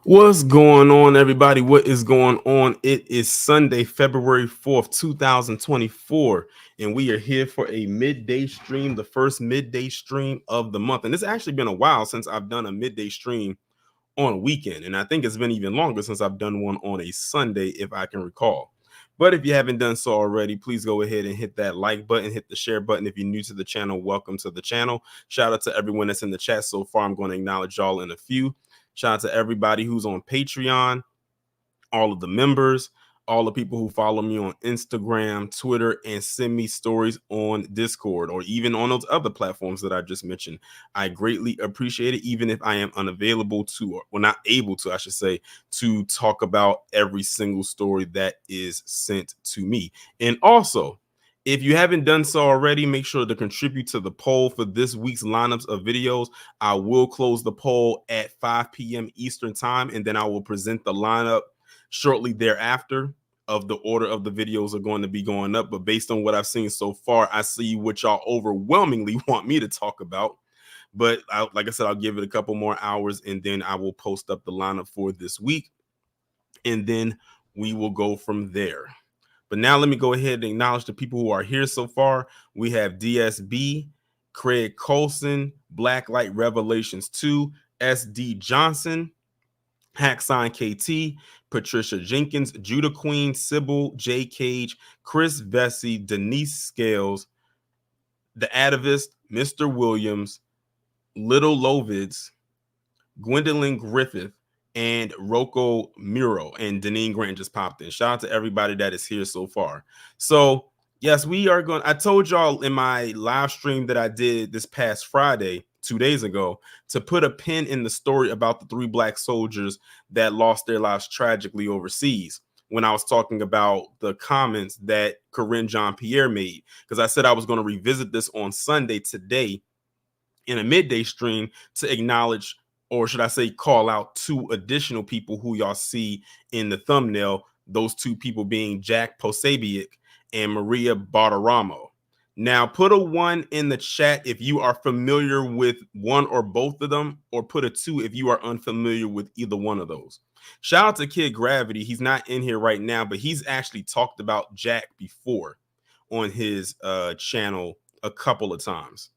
What's going on, everybody? What is going on? It is Sunday, February 4th, 2024, and we are here for a midday stream, the first midday stream of the month. And it's actually been a while since I've done a midday stream on a weekend, and I think it's been even longer since I've done one on a Sunday, if I can recall. But if you haven't done so already, please go ahead and hit that like button, hit the share button. If you're new to the channel, welcome to the channel. Shout out to everyone that's in the chat so far. I'm going to acknowledge y'all in a few. Shout out to everybody who's on Patreon, all of the members, all the people who follow me on Instagram, Twitter, and send me stories on Discord or even on those other platforms that I just mentioned. I greatly appreciate it, even if I am unavailable to, or not able to, I should say, to talk about every single story that is sent to me. And also, if you haven't done so already, make sure to contribute to the poll for this week's lineups of videos. I will close the poll at 5 p.m. Eastern time, and then I will present the lineup shortly thereafter of the order of the videos are going to be going up. But based on what I've seen so far, I see what y'all overwhelmingly want me to talk about. But like I said, I'll give it a couple more hours and then I will post up the lineup for this week. And then we will go from there. But now let me go ahead and acknowledge the people who are here so far. We have DSB, Craig Colson, Blacklight Revelations 2, SD Johnson, Hacksign KT, Patricia Jenkins, Judah Queen, Sybil, J. Cage, Chris Vesey, Denise Scales, The Atavist, Mr. Williams, Little Lovids, Gwendolyn Griffith, and Rocco Muro. And Deneen Grant just popped in. Shout out to everybody that is here so far. So, yes, we are going. I told y'all in my live stream that I did this past Friday, 2 days ago, to put a pin in the story about the 3 black soldiers that lost their lives tragically overseas when I was talking about the comments that Corinne Jean-Pierre made. Because I said I was going to revisit this on Sunday today in a midday stream to acknowledge, or should I say call out, 2 additional people who y'all see in the thumbnail, those 2 people being Jack Posobiec and Maria Bartiromo. Now put a 1 in the chat if you are familiar with one or both of them, or put a 2 if you are unfamiliar with either one of those. Shout out to Kid Gravity. He's not in here right now, but he's actually talked about Jack before on his channel a couple of times.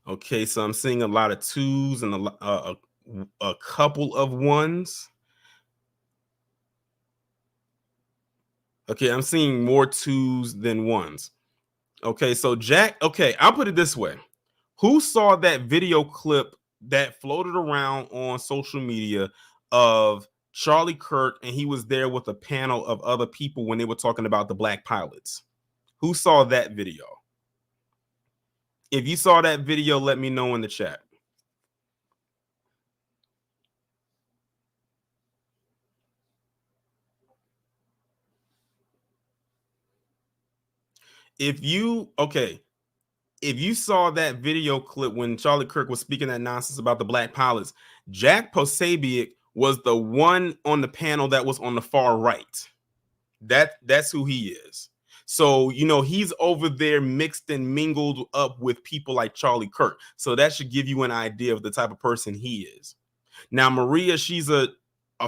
Okay, so I'm seeing a lot of 2s and a couple of 1s. Okay, I'm seeing more 2s than 1s. Okay, so Jack, okay, I'll put it this way. Who saw that video clip that floated around on social media of Charlie Kirk, and he was there with a panel of other people when they were talking about the black pilots? Who saw that video? If you saw that video, let me know in the chat. If you saw that video clip when Charlie Kirk was speaking that nonsense about the black pilots, Jack Posobiec was the one on the panel that was on the far right. That's who he is. So, he's over there mixed and mingled up with people like Charlie Kirk. So that should give you an idea of the type of person he is. Now, Maria, she's a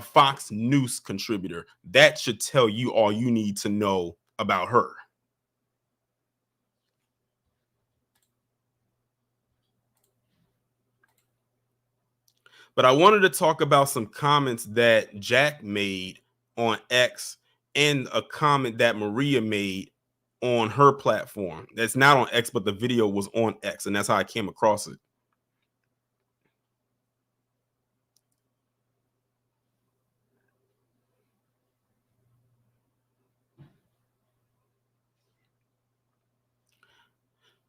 Fox News contributor. That should tell you all you need to know about her. But I wanted to talk about some comments that Jack made on X and a comment that Maria made on her platform. That's not on X, but the video was on X, and that's how I came across it.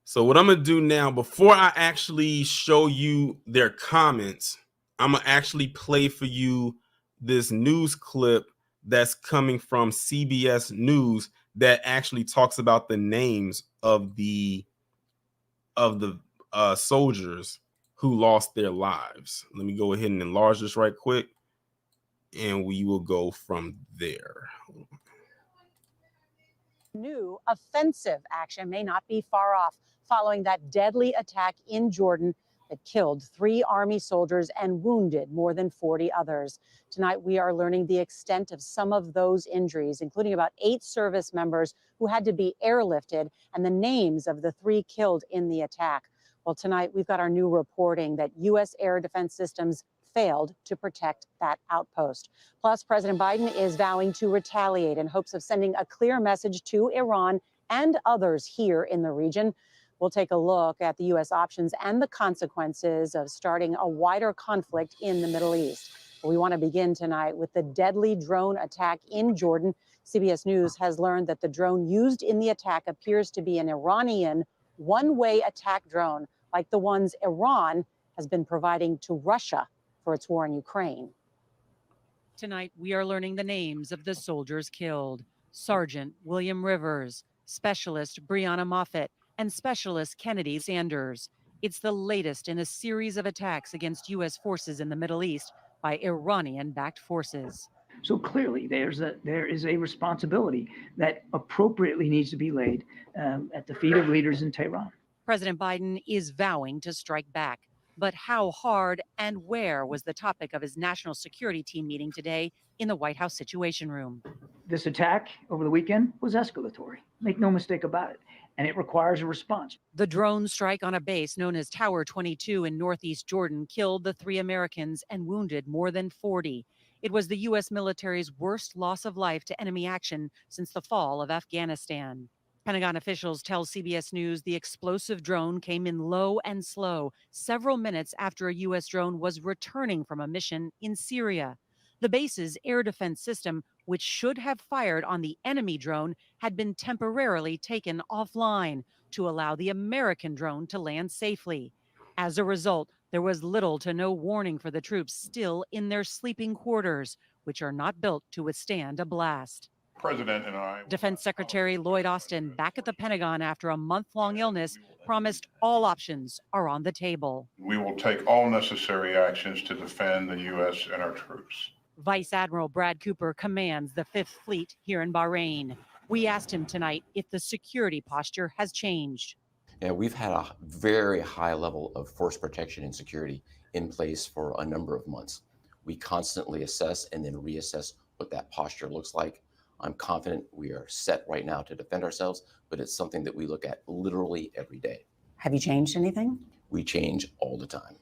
So what I'm going to do now, before I actually show you their comments, I'm going to actually play for you this news clip that's coming from CBS News that actually talks about the names of the soldiers who lost their lives. Let me go ahead and enlarge this right quick, and we will go from there. New offensive action may not be far off following that deadly attack in Jordan that killed 3 Army soldiers and wounded more than 40 others. Tonight, we are learning the extent of some of those injuries, including about 8 service members who had to be airlifted and the names of the 3 killed in the attack. Well, tonight, we've got our new reporting that U.S. air defense systems failed to protect that outpost. Plus, President Biden is vowing to retaliate in hopes of sending a clear message to Iran and others here in the region. We'll take a look at the U.S. options and the consequences of starting a wider conflict in the Middle East. We want to begin tonight with the deadly drone attack in Jordan. CBS News has learned that the drone used in the attack appears to be an Iranian one-way attack drone, like the ones Iran has been providing to Russia for its war in Ukraine. Tonight, we are learning the names of the soldiers killed. Sergeant William Rivers, Specialist Breonna Moffett, and Specialist Kennedy Sanders. It's the latest in a series of attacks against U.S. forces in the Middle East by Iranian-backed forces. So clearly, there is a responsibility that appropriately needs to be laid at the feet of leaders in Tehran. President Biden is vowing to strike back. But how hard and where was the topic of his national security team meeting today in the White House Situation Room. This attack over the weekend was escalatory. Make no mistake about it. And it requires a response. The drone strike on a base known as Tower 22 in northeast Jordan killed the 3 Americans and wounded more than 40. It was the U.S. military's worst loss of life to enemy action since the fall of Afghanistan. Pentagon officials tell CBS News the explosive drone came in low and slow several minutes after a U.S. drone was returning from a mission in Syria. The base's air defense system, which should have fired on the enemy drone, had been temporarily taken offline to allow the American drone to land safely. As a result, there was little to no warning for the troops still in their sleeping quarters, which are not built to withstand a blast. President and I. Defense Secretary Lloyd Austin, back at the Pentagon after a month-long illness, promised all options are on the table. We will take all necessary actions to defend the U.S. and our troops. Vice Admiral Brad Cooper commands the 5th Fleet here in Bahrain. We asked him tonight if the security posture has changed. Yeah, we've had a very high level of force protection and security in place for a number of months. We constantly assess and then reassess what that posture looks like. I'm confident we are set right now to defend ourselves, but it's something that we look at literally every day. Have you changed anything? We change all the time.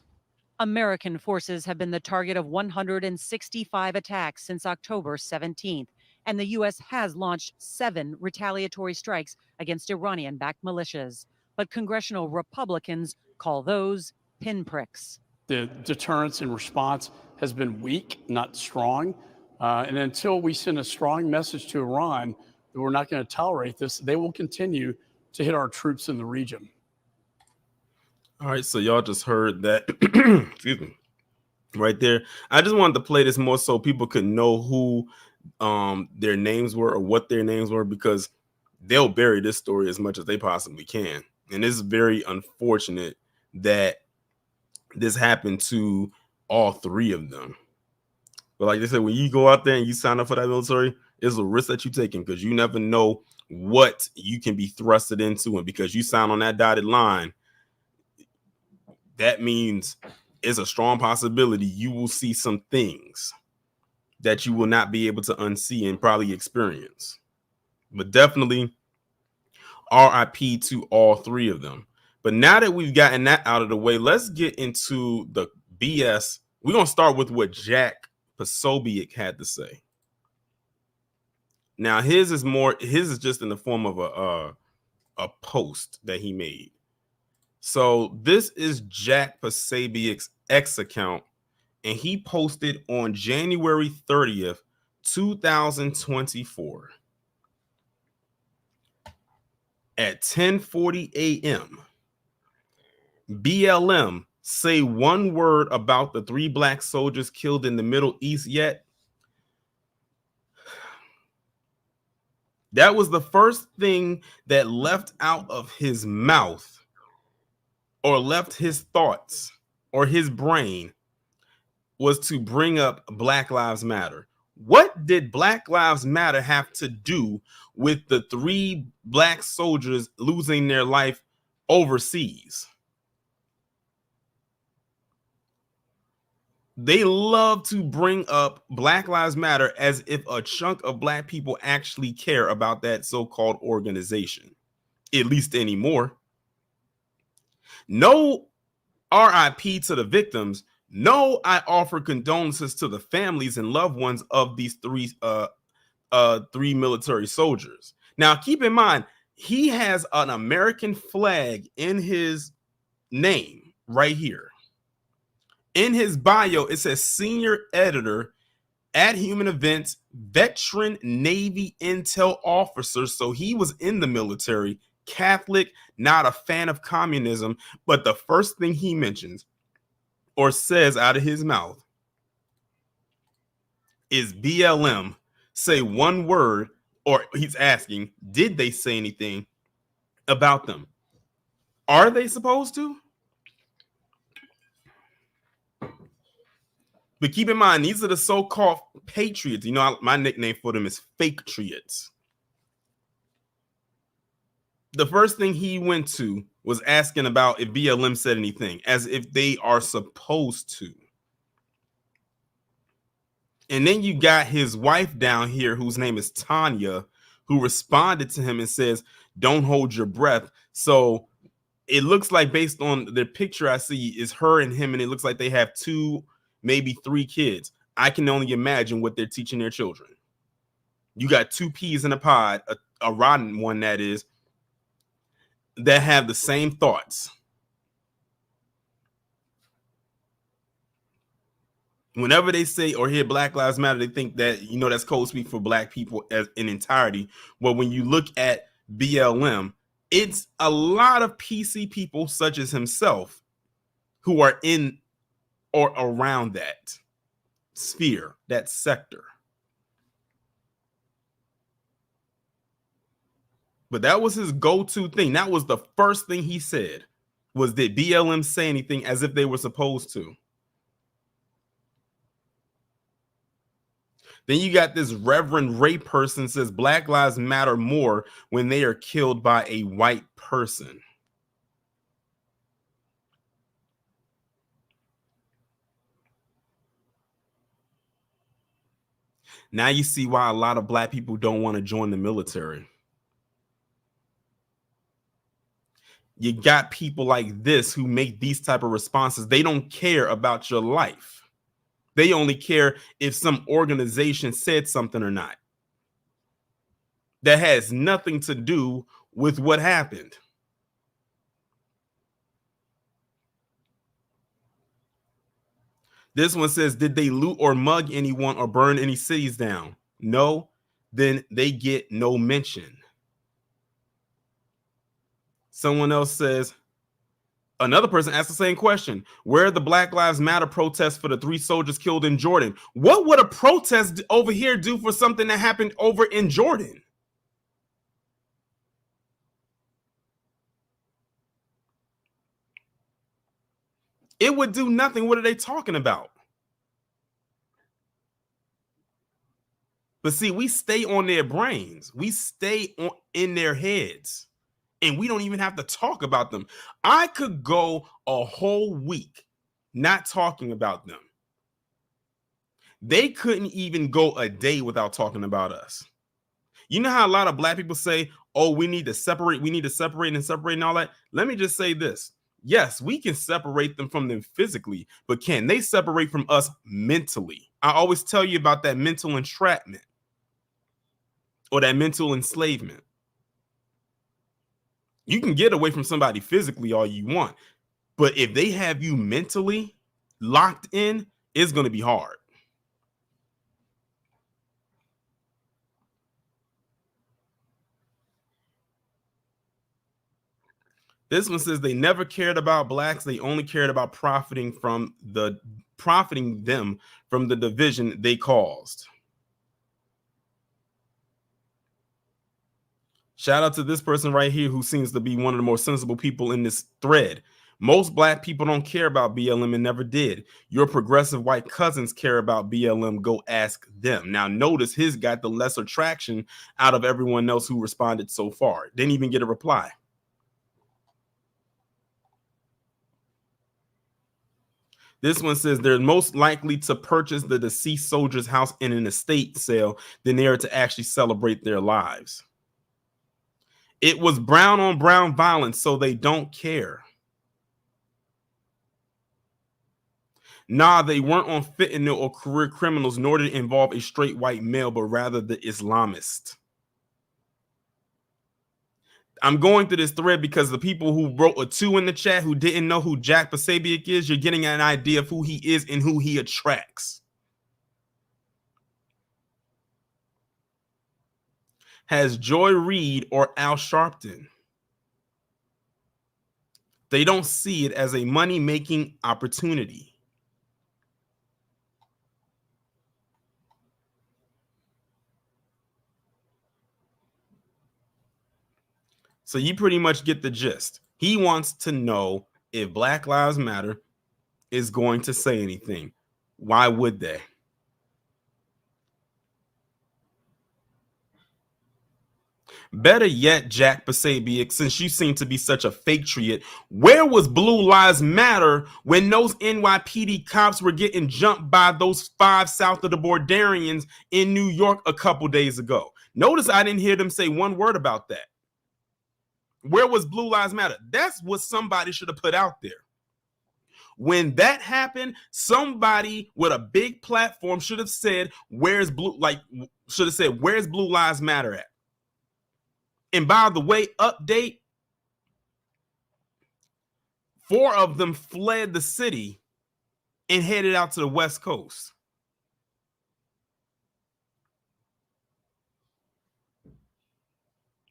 American forces have been the target of 165 attacks since October 17th, and the U.S. has launched 7 retaliatory strikes against Iranian-backed militias. But congressional Republicans call those pinpricks. The deterrence and response has been weak, not strong. And until we send a strong message to Iran that we're not going to tolerate this, they will continue to hit our troops in the region. All right, so y'all just heard that, excuse me, right there. I just wanted to play this more so people could know who their names were or what their names were, because they'll bury this story as much as they possibly can. And it's very unfortunate that this happened to all 3 of them. But like they said, when you go out there and you sign up for that military, it's a risk that you're taking, because you never know what you can be thrusted into. And because you sign on that dotted line, that means it's a strong possibility you will see some things that you will not be able to unsee and probably experience. But definitely RIP to all 3 of them. But now that we've gotten that out of the way, let's get into the BS. We're going to start with what Jack Posobiec had to say. Now his is just in the form of a post that he made. So this is Jack Posobiec's X account, and he posted on January 30th, 2024 at 10:40 a.m. BLM say one word about the 3 black soldiers killed in the Middle East yet. That was the first thing that left out of his mouth, or left his thoughts or his brain, was to bring up Black Lives Matter. What did Black Lives Matter have to do with the 3 black soldiers losing their life overseas? They love to bring up Black Lives Matter as if a chunk of black people actually care about that so-called organization, at least anymore. No RIP to the victims. No, I offer condolences to the families and loved ones of these 3 military soldiers. Now, keep in mind, he has an American flag in his name right here. In his bio, it says senior editor at Human Events, veteran Navy intel officer. So he was in the military, Catholic, not a fan of communism. But the first thing he mentions or says out of his mouth is BLM. Say one word, or he's asking, did they say anything about them? Are they supposed to? But keep in mind, these are the so-called patriots. You know, my nickname for them is fake triots. The first thing he went to was asking about if BLM said anything, as if they are supposed to. And then you got his wife down here, whose name is Tanya, who responded to him and says, don't hold your breath. So it looks like, based on the picture I see, is her and him, and it looks like they have 2, maybe 3 kids. I can only imagine what they're teaching their children. You got 2 peas in a pod, a rotten one that is, that have the same thoughts. Whenever they say or hear Black Lives Matter, they think that, you know, that's code speak for black people as in entirety. Well, when you look at BLM, it's a lot of PC people such as himself who are in or around that sphere, that sector. But that was his go-to thing. That was the first thing he said, was did BLM say anything as if they were supposed to? Then you got this Reverend Ray person says Black Lives Matter more when they are killed by a white person. Now you see why a lot of black people don't want to join the military. You got people like this who make these type of responses. They don't care about your life. They only care if some organization said something or not. That has nothing to do with what happened. This one says, did they loot or mug anyone or burn any cities down? No, then they get no mention. Someone else says, another person asked the same question. Where are the Black Lives Matter protests for the 3 soldiers killed in Jordan? What would a protest over here do for something that happened over in Jordan? It would do nothing. What are they talking about? But see, we stay on their brains. We stay in their heads. And we don't even have to talk about them. I could go a whole week not talking about them. They couldn't even go a day without talking about us. You know how a lot of black people say, oh, we need to separate and all that? Let me just say this. Yes, we can separate them from them physically, but can they separate from us mentally? I always tell you about that mental entrapment or that mental enslavement. You can get away from somebody physically all you want, but if they have you mentally locked in, it's going to be hard. This one says they never cared about blacks. They only cared about profiting them from the division they caused. Shout out to this person right here who seems to be one of the more sensible people in this thread. Most black people don't care about BLM and never did. Your progressive white cousins care about BLM. Go ask them. Now, notice his got the lesser traction out of everyone else who responded so far. Didn't even get a reply. This one says they're most likely to purchase the deceased soldier's house in an estate sale than they are to actually celebrate their lives. It was brown on brown violence, so they don't care. Nah, they weren't on fentanyl or career criminals, nor did it involve a straight white male, but rather the Islamist. I'm going through this thread because the people who wrote a 2 in the chat who didn't know who Jack Posobiec is, you're getting an idea of who he is and who he attracts. Has Joy Reid or Al Sharpton. They don't see it as a money-making opportunity. So you pretty much get the gist. He wants to know if Black Lives Matter is going to say anything. Why would they? Better yet, Jack Posobiec, since you seem to be such a patriot, where was Blue Lives Matter when those NYPD cops were getting jumped by those 5 south of the Borderians in New York a couple days ago? Notice I didn't hear them say one word about that. Where was Blue Lives Matter? That's what somebody should have put out there. When that happened, somebody with a big platform should have said, where's Blue Lives Matter at? And by the way, update, 4 of them fled the city and headed out to the West Coast.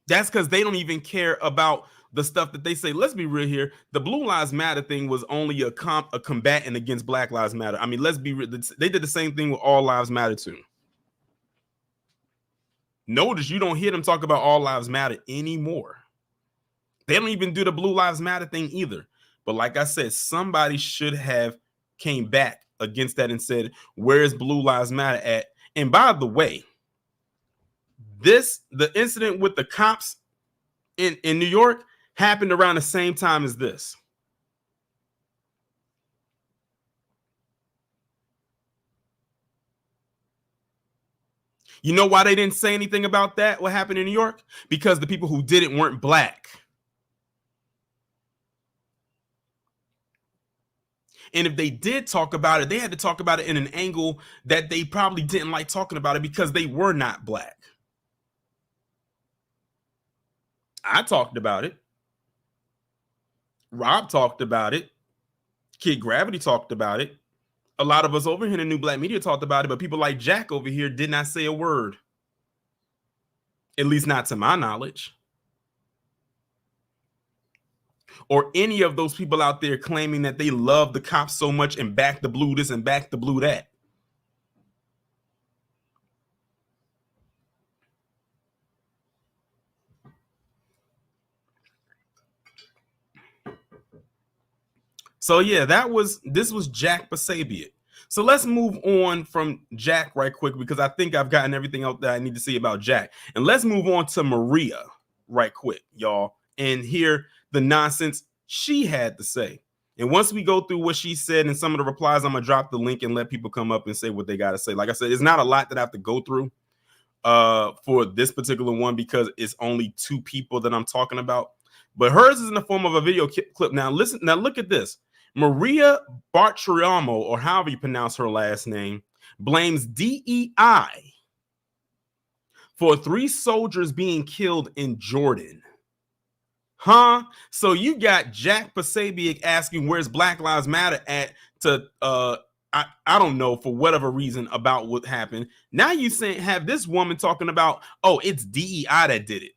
That's because they don't even care about the stuff that they say. Let's be real here. The Blue Lives Matter thing was only a combatant against Black Lives Matter. I mean, let's be real. They did the same thing with All Lives Matter too. Notice you don't hear them talk about All Lives Matter anymore. They don't even do the Blue Lives Matter thing either. But like I said, somebody should have came back against that and said, where's Blue Lives Matter at? And by the way, the incident with the cops in New York happened around the same time as this. You know why they didn't say anything about that, what happened in New York? Because the people who did it weren't black. And if they did talk about it, they had to talk about it in an angle that they probably didn't like talking about it because they were not black. I talked about it. Rob talked about it. Kid Gravity talked about it. A lot of us over here in the New Black Media talked about it, but people like Jack over here did not say a word. At least not to my knowledge. Or any of those people out there claiming that they love the cops so much and back the blue this and back the blue that. So yeah, this was Jack Posobiec. So let's move on from Jack right quick because I think I've gotten everything out that I need to see about Jack. And let's move on to Maria right quick, y'all, and hear the nonsense she had to say. And once we go through what she said and some of the replies, I'm gonna drop the link and let people come up and say what they gotta say. Like I said, it's not a lot that I have to go through for this particular one because it's only 2 people that I'm talking about. But hers is in the form of a video clip. Now listen, now look at this. Maria Bartiromo, or however you pronounce her last name, blames DEI for 3 soldiers being killed in Jordan. Huh? So you got Jack Posobiec asking where's Black Lives Matter at to I don't know, for whatever reason about what happened. Now you saying have this woman talking about, oh, it's DEI that did it.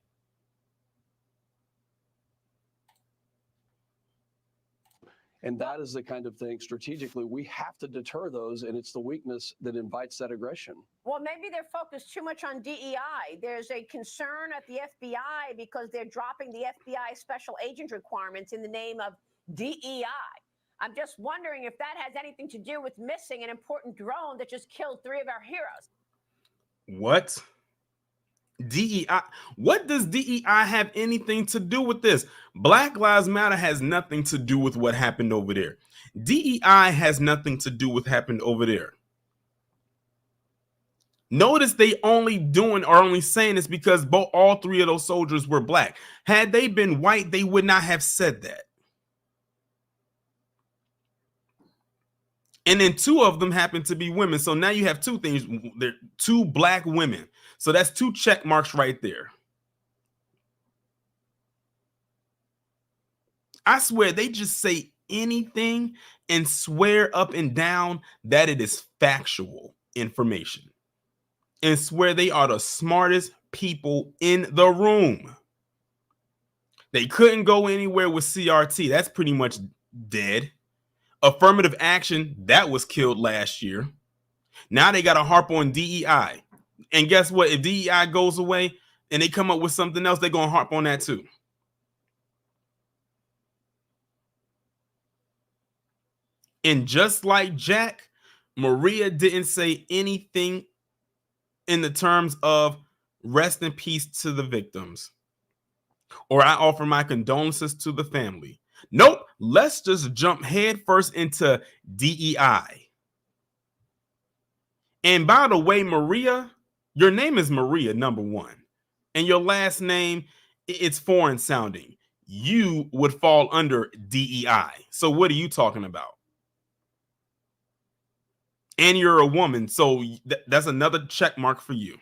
And that is the kind of thing strategically we have to deter those, and it's the weakness that invites that aggression. Well, maybe they're focused too much on DEI. There's a concern at the FBI because they're dropping the FBI special agent requirements in the name of DEI. I'm just wondering if that has anything to do with missing an important drone that just killed 3 of our heroes. What? DEI? What does DEI have anything to do with this? Black Lives Matter has nothing to do with what happened over there. DEI has nothing to do with what happened over there. Notice they are only saying this because all 3 of those soldiers were black. Had they been white, they would not have said that. And then 2 of them happen to be women. So now you have 2 things. They're 2 black women. So that's 2 check marks right there. I swear they just say anything and swear up and down that it is factual information and swear they are the smartest people in the room. They couldn't go anywhere with CRT. That's pretty much dead. Affirmative action, that was killed last year. Now they got to harp on DEI. And guess what? If DEI goes away and they come up with something else, they're going to harp on that too. And just like Jack, Maria didn't say anything in the terms of rest in peace to the victims, or I offer my condolences to the family. Nope, let's just jump headfirst into DEI. And by the way, Maria, your name is Maria, number 1. And your last name, it's foreign sounding. You would fall under DEI. So what are you talking about? And you're a woman, so that's another check mark for you.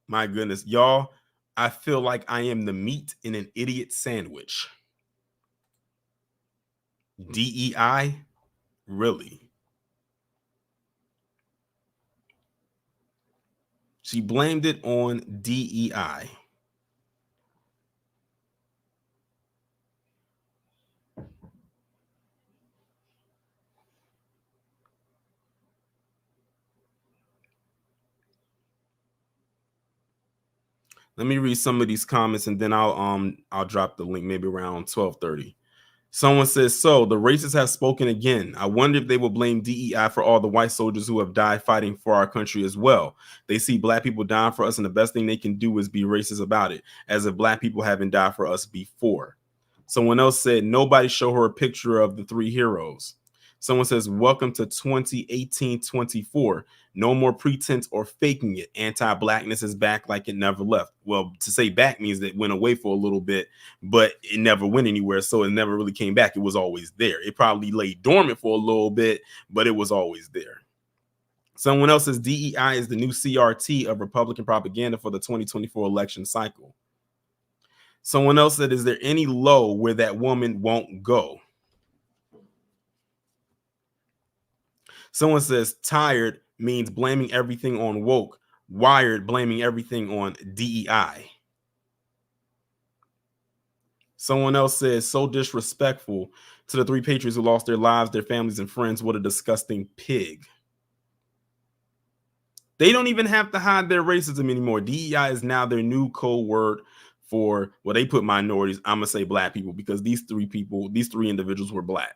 My goodness, y'all, I feel like I am the meat in an idiot sandwich. DEI? Really? She blamed it on DEI. Let me read some of these comments and then I'll drop the link maybe around 12:30. Someone says, so the racists have spoken again. I wonder if they will blame DEI for all the white soldiers who have died fighting for our country as well. They see black people dying for us, and the best thing they can do is be racist about it, as if black people haven't died for us before. Someone else said, nobody show her a picture of the 3 heroes. Someone says, welcome to 2018-24. No more pretense or faking it. Anti-blackness is back like it never left. Well, to say back means that it went away for a little bit, but it never went anywhere. So it never really came back. It was always there. It probably lay dormant for a little bit, but it was always there. Someone else says DEI is the new CRT of Republican propaganda for the 2024 election cycle. Someone else said, is there any low where that woman won't go? Someone says tired means blaming everything on woke, wired blaming everything on DEI. Someone else says so disrespectful to the 3 patriots who lost their lives, their families, and friends. What a disgusting pig. They don't even have to hide their racism anymore. DEI is now their new code word for, well, they put minorities. I'm gonna say black people because these 3 individuals were black.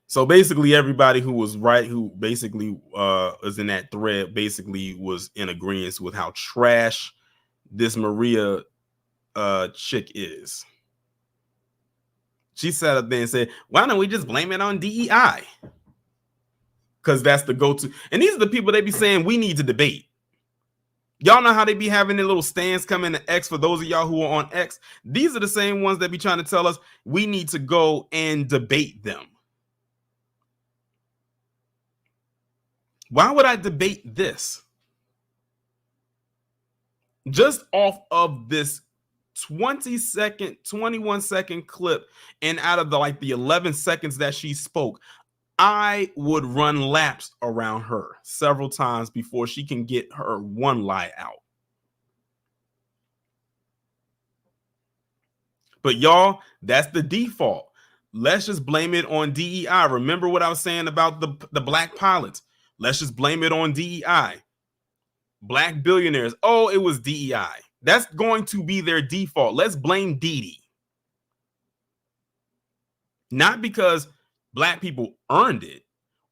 So basically everybody who was right, who basically was in that thread, basically was in agreement with how trash this Maria chick is. She sat up there and said, why don't we just blame it on DEI? Because that's the go-to. And these are the people they be saying we need to debate. Y'all know how they be having their little stands coming to X. For those of y'all who are on X, these are the same ones that be trying to tell us we need to go and debate them. Why would I debate this? Just off of this 21-second clip, and out of the 11 seconds that she spoke, I would run laps around her several times before she can get her one lie out. But y'all, that's the default. Let's just blame it on DEI. Remember what I was saying about the black pilots? Let's just blame it on DEI. Black billionaires. Oh, it was DEI. That's going to be their default. Let's blame Didi. Not because black people earned it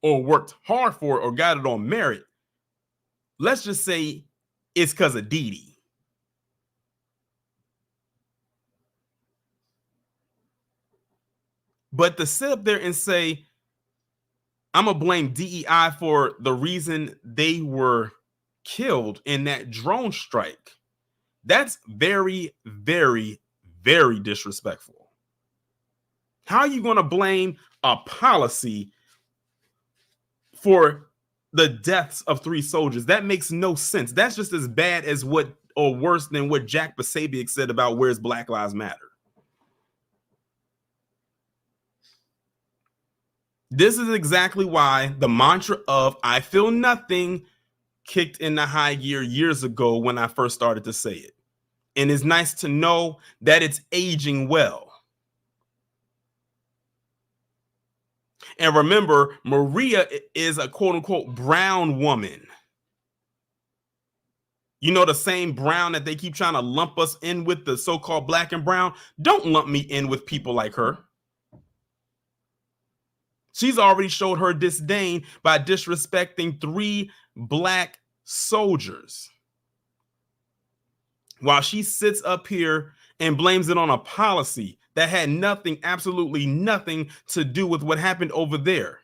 or worked hard for it or got it on merit. Let's just say it's because of Didi. But to sit up there and say, I'm going to blame DEI for the reason they were killed in that drone strike, that's very, very, very disrespectful. How are you going to blame a policy for the deaths of 3 soldiers? That makes no sense. That's just as bad as what, or worse than what Jack Posobiec said about where's Black Lives Matter. This is exactly why the mantra of I feel nothing kicked into high gear years ago when I first started to say it. And it's nice to know that it's aging well. And remember, Maria is a quote unquote brown woman. You know, the same brown that they keep trying to lump us in with, the so-called black and brown. Don't lump me in with people like her. She's already showed her disdain by disrespecting 3 black soldiers. While she sits up here and blames it on a policy that had nothing, absolutely nothing to do with what happened over there.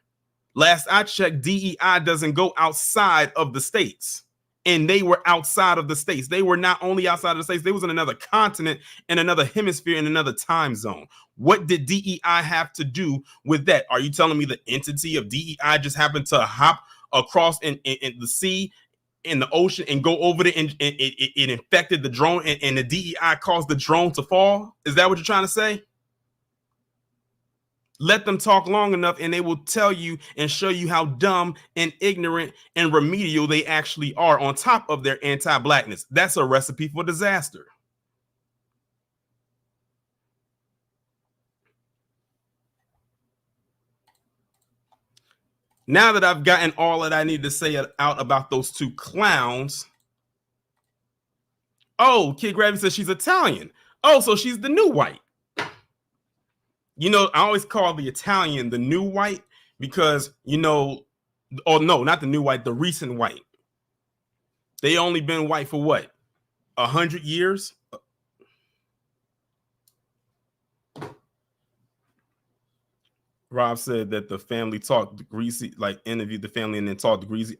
Last I checked, DEI doesn't go outside of the states. And they were outside of the states. They were not only outside of the states, they was in another continent, in another hemisphere, in another time zone. What did DEI have to do with that? Are you telling me the entity of DEI just happened to hop across in the sea, in the ocean, and go over there, and it infected the drone, and the DEI caused the drone to fall? Is that what you're trying to say? Let them talk long enough and they will tell you and show you how dumb and ignorant and remedial they actually are, on top of their anti-blackness. That's a recipe for disaster. Now that I've gotten all that I need to say out about those 2 clowns. Oh, Kid Gravy says she's Italian. Oh, so she's the new white. You know, I always call the Italian the new white because, you know, oh no, not the new white, the recent white. They only been white for what? 100 years? Rob said that the family talked to Greasy, like interviewed the family and then talked to Greasy.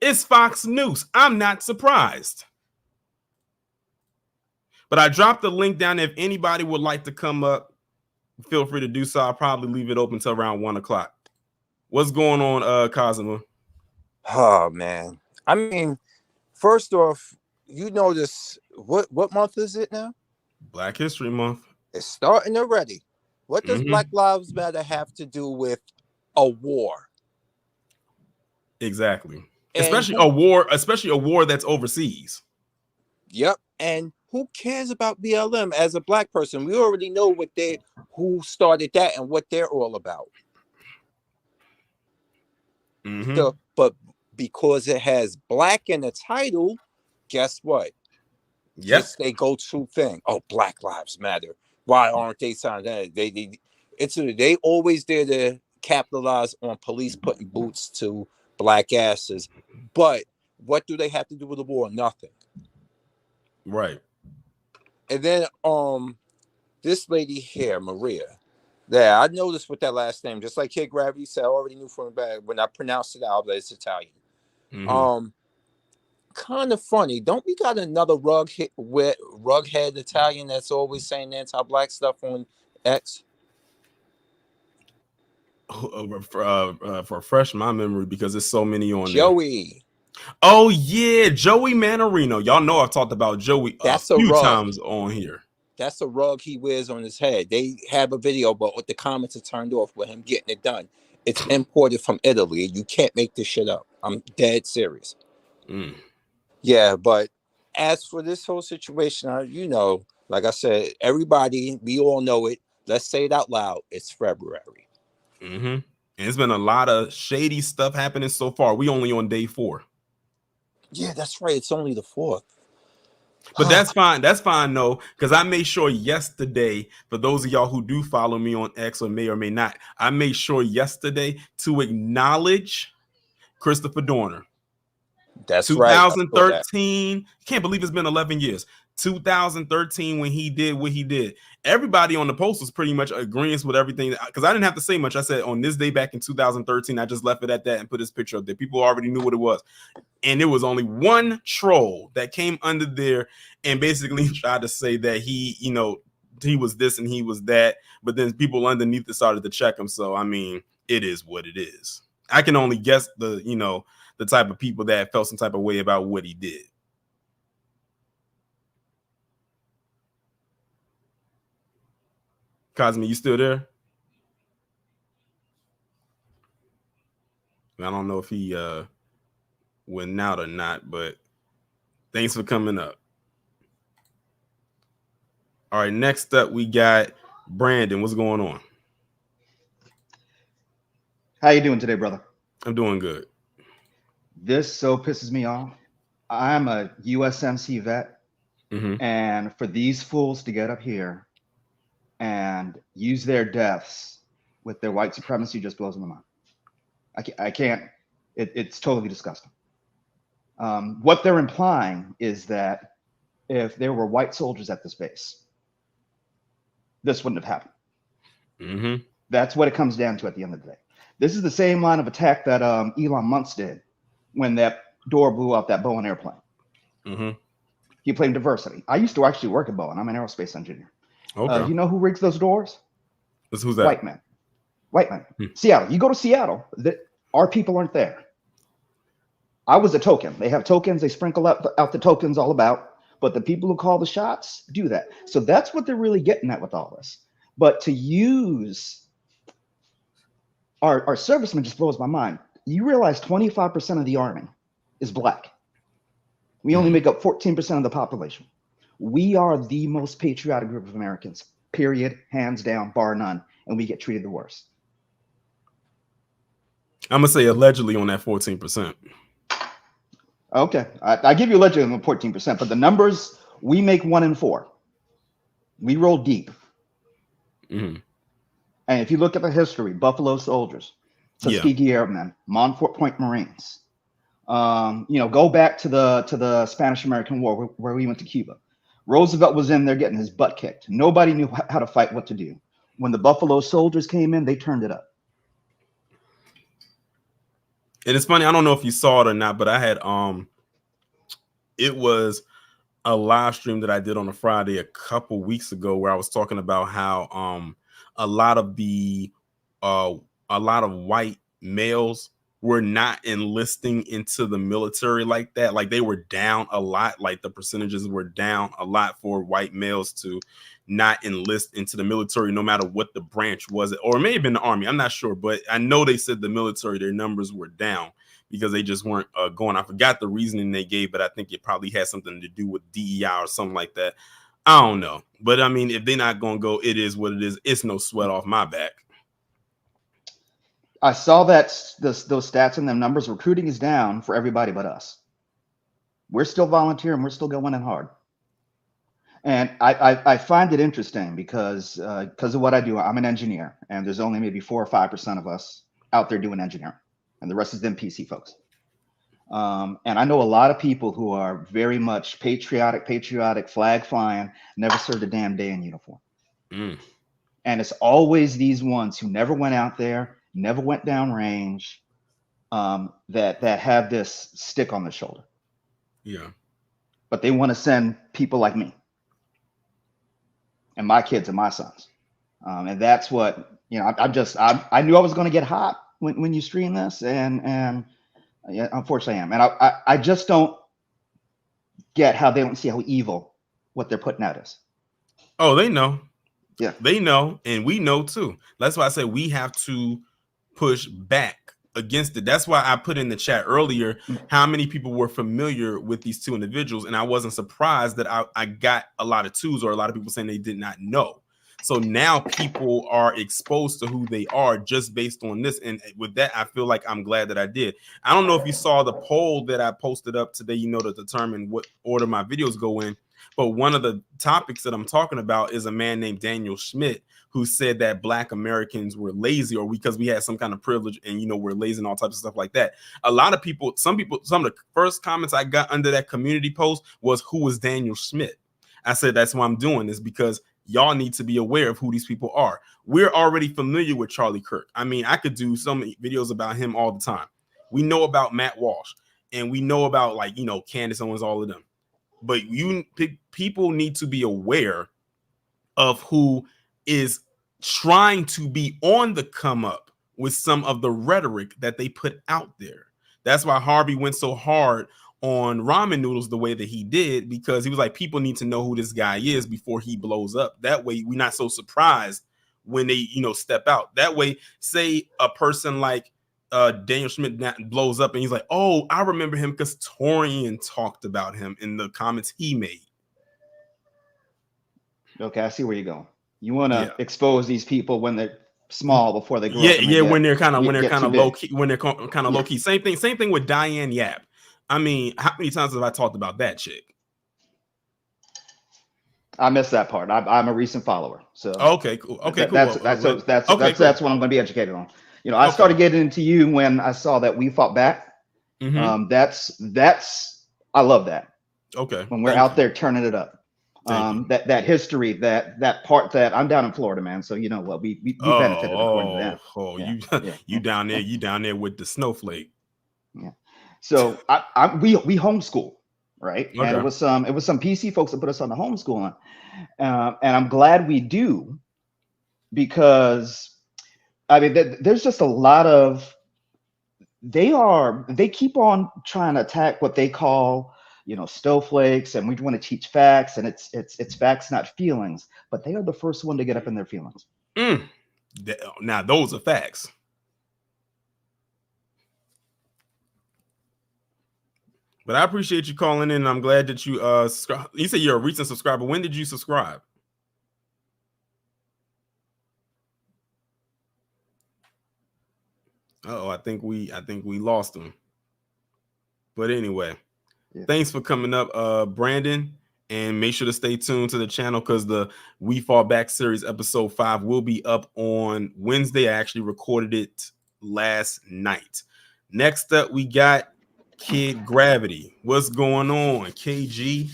It's Fox News. I'm not surprised. But I dropped the link down. If anybody would like to come up, feel free to do so. I'll probably leave it open until around 1 o'clock. What's going on, Cosmo? Oh man. I mean, first off, you notice what month is it now? Black History Month. It's starting already. What does Black Lives Matter have to do with a war? Exactly. Especially a war that's overseas. Yep. And who cares about BLM as a black person? We already know who started that and what they're all about. So, but because it has black in the title, guess what? Yes, they go-to thing. Oh, Black Lives Matter. Why aren't they signing that? They always there to capitalize on police putting boots to black asses. But what do they have to do with the war? Nothing. Right. And then this lady here, Maria. Yeah, I noticed with that last name, just like Kid Gravity said, I already knew from the back when I pronounced it out that it's Italian. Kind of funny. Don't we got another rughead Italian that's always saying anti-black stuff on X? For fresh my memory, because there's so many on Joey. There. Oh yeah, Joey Manarino. Y'all know I've talked about Joey a few times on here. That's a rug he wears on his head. They have a video, but with the comments are turned off with him getting it done. It's imported from Italy. You can't make this shit up. I'm dead serious. Yeah, but as for this whole situation, you know, Like I said, everybody, we all know it. Let's say it out loud. It's February. Mm-hmm. And it's been a lot of shady stuff happening so far. We only on day 4. Yeah, that's right. It's only the 4th. But that's fine. That's fine, though, because I made sure yesterday, for those of y'all who do follow me on X or may not, I made sure yesterday to acknowledge Christopher Dorner. That's right. I saw that. 2013. Can't believe it's been 11 years. 2013 when he did what he did. Everybody on the post was pretty much agreeing with everything because I didn't have to say much. I said on this day back in 2013, I just left it at that and put his picture up there. People already knew what it was. And there was only one troll that came under there and basically tried to say that he, you know, he was this and he was that. But then people underneath it started to check him. So, I mean, it is what it is. I can only guess the, you know, the type of people that felt some type of way about what he did. Cosme, you still there? I don't know if he went out or not, but thanks for coming up. All right, next up we got Brandon. What's going on? How you doing today, brother? I'm doing good. This so pisses me off. I'm a USMC vet, and for these fools to get up here and use their deaths with their white supremacy just blows my mind. I can't. It's totally disgusting. What they're implying is that if there were white soldiers at this base, this wouldn't have happened. That's what it comes down to at the end of the day. This is the same line of attack that Elon Musk did when that door blew up that Boeing airplane. He blamed diversity. I used to actually work at Boeing. I'm an aerospace engineer. Okay. You know who rigs those doors? Who's that? White men. White men. Seattle. You go to Seattle, our people aren't there. I was a token. They have tokens. They sprinkle out the tokens all about. But the people who call the shots do that. So that's what they're really getting at with all this. But to use our servicemen just blows my mind. You realize 25% of the Army is black. We only make up 14% of the population. We are the most patriotic group of Americans, period, hands down, bar none, and we get treated the worst. I'm going to say allegedly on that 14%. Okay, I give you allegedly on the 14%, but the numbers, we make 1 in 4. We roll deep. And if you look at the history, Buffalo Soldiers, Tuskegee Airmen, Montfort Point Marines, go back to the Spanish-American War where we went to Cuba. Roosevelt was in there getting his butt kicked. Nobody knew how to fight, what to do. When the Buffalo Soldiers came in, they turned it up. And it's funny, I don't know if you saw it or not, but I had it was a live stream that I did on a Friday a couple weeks ago where I was talking about how a lot of white males were not enlisting into the military like that. Like they were down a lot, like the percentages were down a lot for white males to not enlist into the military, no matter what the branch was, or it may have been the Army. I'm not sure, but I know they said the military, their numbers were down because they just weren't going. I forgot the reasoning they gave, but I think it probably had something to do with DEI or something like that. I don't know. But I mean, if they're not going to go, it is what it is. It's no sweat off my back. I saw that those stats and them numbers. Recruiting is down for everybody but us. We're still volunteering. We're still going in hard. And I find it interesting because of what I do. I'm an engineer, and there's only maybe 4 or 5% of us out there doing engineering, and the rest is them PC folks. And I know a lot of people who are very much patriotic, flag flying, never served a damn day in uniform. And it's always these ones who never went out there, never went down range, that have this stick on their shoulder. Yeah. But they want to send people like me and my kids and my sons. And that's what, I knew I was going to get hot when you stream this, and yeah, unfortunately I am. And I just don't get how they don't see how evil what they're putting out is. Oh, they know. Yeah. They know, and we know too. That's why I say we have to push back against it. That's why I put in the chat earlier how many people were familiar with these two individuals, and I wasn't surprised that I got a lot of twos or a lot of people saying they did not know. So now people are exposed to who they are just based on this. And with that, I feel like I'm glad that I did. I don't know if you saw the poll that I posted up today, to determine what order my videos go in. But one of the topics that I'm talking about is a man named Daniel Schmidt, who said that Black Americans were lazy or because we had some kind of privilege and, we're lazy and all types of stuff like that. A lot of people, some of the first comments I got under that community post was, who was Daniel Schmidt? I said, that's why I'm doing this, because y'all need to be aware of who these people are. We're already familiar with Charlie Kirk. I mean, I could do so many videos about him all the time. We know about Matt Walsh, and we know about Candace Owens, all of them. But people need to be aware of who is trying to be on the come up with some of the rhetoric that they put out there. That's why Harvey went so hard on ramen noodles the way that he did, because he was like, people need to know who this guy is before he blows up. That way we're not so surprised when they step out. That way, say a person like Daniel Schmidt blows up and he's like, oh, I remember him because Torian talked about him in the comments he made. Okay, I see where you're going. You want to expose these people when they're small before they grow up. When they're kind of low key, when they're kind of low key. Same thing with Diane Yap. I mean, how many times have I talked about that chick? I missed that part. I'm a recent follower, so okay, cool. Okay, cool. That's what I'm going to be educated on. I started getting into you when I saw that We Fought Back. Mm-hmm. That's I love that. Okay, when we're out there turning it up. That history, that part that I'm down in Florida, man. So you know what, we benefited according to that. You down there with the snowflake. Yeah. So we homeschool, right? Okay. And it was some PC folks that put us on the homeschooling, and I'm glad we do, because I mean there's just a lot of they keep on trying to attack what they call snowflakes, and we want to teach facts, and it's facts, not feelings. But they are the first one to get up in their feelings. Now those are facts. But I appreciate you calling in. I'm glad that you you said you're a recent subscriber. When did you subscribe? I think we lost him. But anyway, thanks for coming up, Brandon. And make sure to stay tuned to the channel, because the We Fought Back series episode 5 will be up on Wednesday. I actually recorded it last night. Next up, we got Kid Gravity. What's going on, KG?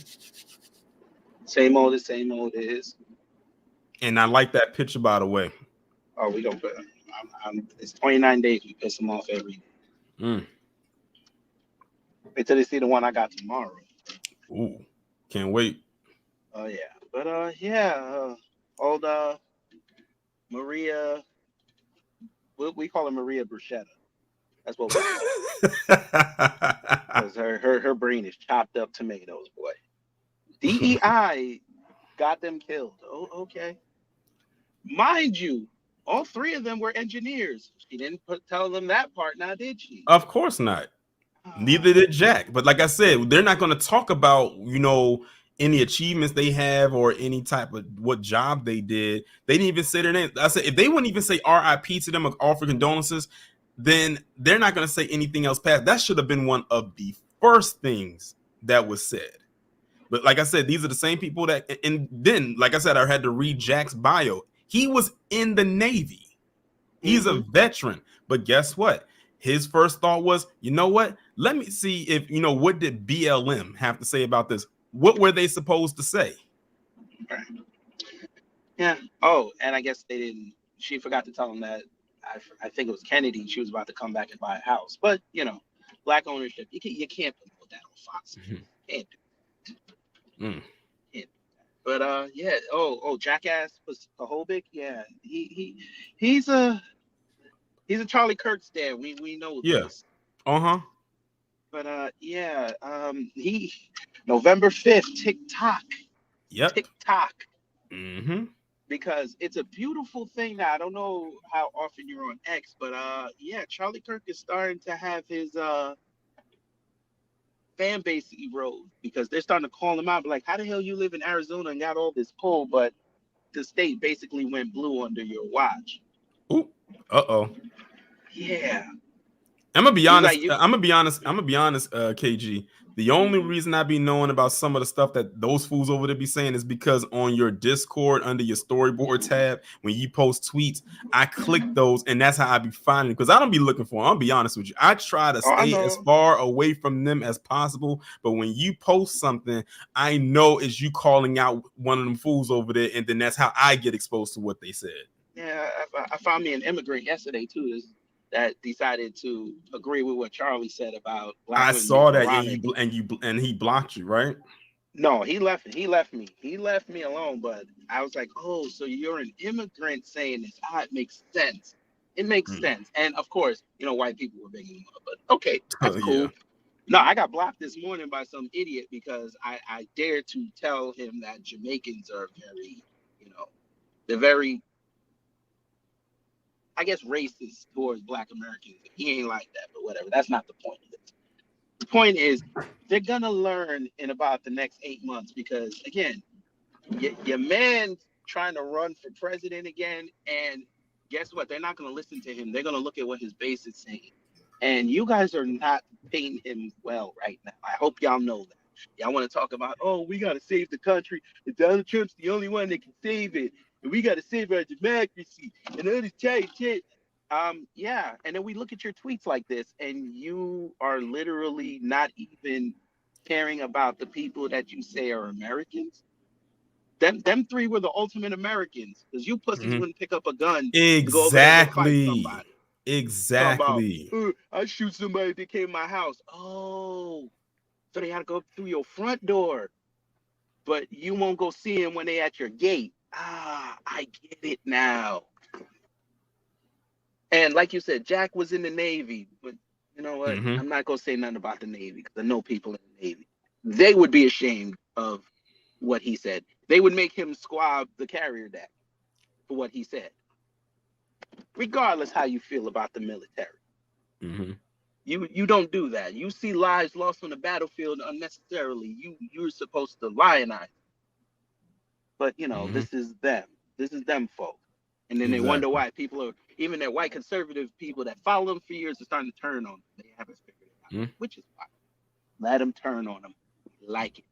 Same old is. And I like that picture, by the way. Oh, we gonna put. It's 29 days. We piss them off every day. Until they see the one I got tomorrow. Ooh, can't wait. Oh yeah, but old Maria. We call her Maria Bruschetta. That's what we call her. Because her brain is chopped up tomatoes, boy. DEI got them killed. Oh, okay. Mind you, all three of them were engineers. She didn't tell them that part, now did she? Of course not. Neither did Jack. But like I said, they're not going to talk about, any achievements they have or any type of what job they did. They didn't even say their name. I said, if they wouldn't even say RIP to them or offer condolences, then they're not going to say anything else past. That should have been one of the first things that was said. But like I said, these are the same people that, and then, like I said, I had to read Jack's bio. He was in the Navy. He's a veteran. But guess what? His first thought was, you know what? Let me see if, what did BLM have to say about this? What were they supposed to say? Right. Yeah. Oh, and I guess she forgot to tell him that I think it was Kennedy. She was about to come back and buy a house. But, black ownership, you can't put that on Fox. Can't do it. Can't. But, yeah. Oh, Jackass was Posobiec. Yeah. He's a Charlie Kirk stan. We know this. But he November 5th, TikTok. Yep. TikTok. Mm-hmm. because it's a beautiful thing now. I don't know how often you're on X, but yeah, Charlie Kirk is starting to have his fan base erode because they're starting to call him out. Like, how the hell you live in Arizona and got all this pull, but the state basically went blue under your watch? Ooh, uh-oh. Yeah. I'm gonna be He's honest. like, you. I'm gonna be honest. KG. The only reason I be knowing about some of the stuff that those fools over there be saying is because on your Discord under your storyboard tab, when you post tweets, I click those, and that's how I be finding it. Because I don't be looking for them. I'll be honest with you. I try to Oh, I stay as know. far away from them as possible. But when you post something, I know it's you calling out one of them fools over there, and then that's how I get exposed to what they said. Yeah, I found me an immigrant yesterday too that decided to agree with what Charlie said about black I women being saw that, moronic. and he blocked you, right? No, he left me. He left me alone. But I was like, oh, so you're an immigrant saying this? Ah, it makes sense. It makes sense. And of course, white people were bigging him up. But okay, that's cool. Yeah. No, I got blocked this morning by some idiot because I dared to tell him that Jamaicans are very, they're very, I guess, racist towards Black Americans. He ain't like that, but whatever. That's not the point of it. The point is, they're gonna learn in about the next 8 months because, again, your man's trying to run for president again, and guess what? They're not gonna listen to him. They're gonna look at what his base is saying, and you guys are not painting him well right now. I hope y'all know that. Y'all want to talk about, oh, we gotta save the country, and Donald Trump's the only one that can save it, and we gotta save our democracy, and all this shit. Yeah, and then we look at your tweets like this, and you are literally not even caring about the people that you say are Americans. Them three were the ultimate Americans, because you pussies wouldn't pick up a gun to go over there and go fight somebody. Exactly. Talking about, I shoot somebody that came to my house. Oh, so they had to go through your front door, but you won't go see them when they at your gate. Ah, I get it now. And like you said, Jack was in the Navy, but you know what? I'm not gonna say nothing about the Navy because I know people in the Navy. They would be ashamed of what he said. They would make him squab the carrier deck for what he said. Regardless how you feel about the military. You don't do that. You see lives lost on the battlefield unnecessarily. You're supposed to lionize. But this is them. This is them folk. And then they wonder why people are, even their white conservative people that follow them for years, are starting to turn on them. They haven't figured it out, which is fine. Let them turn on them. Like it.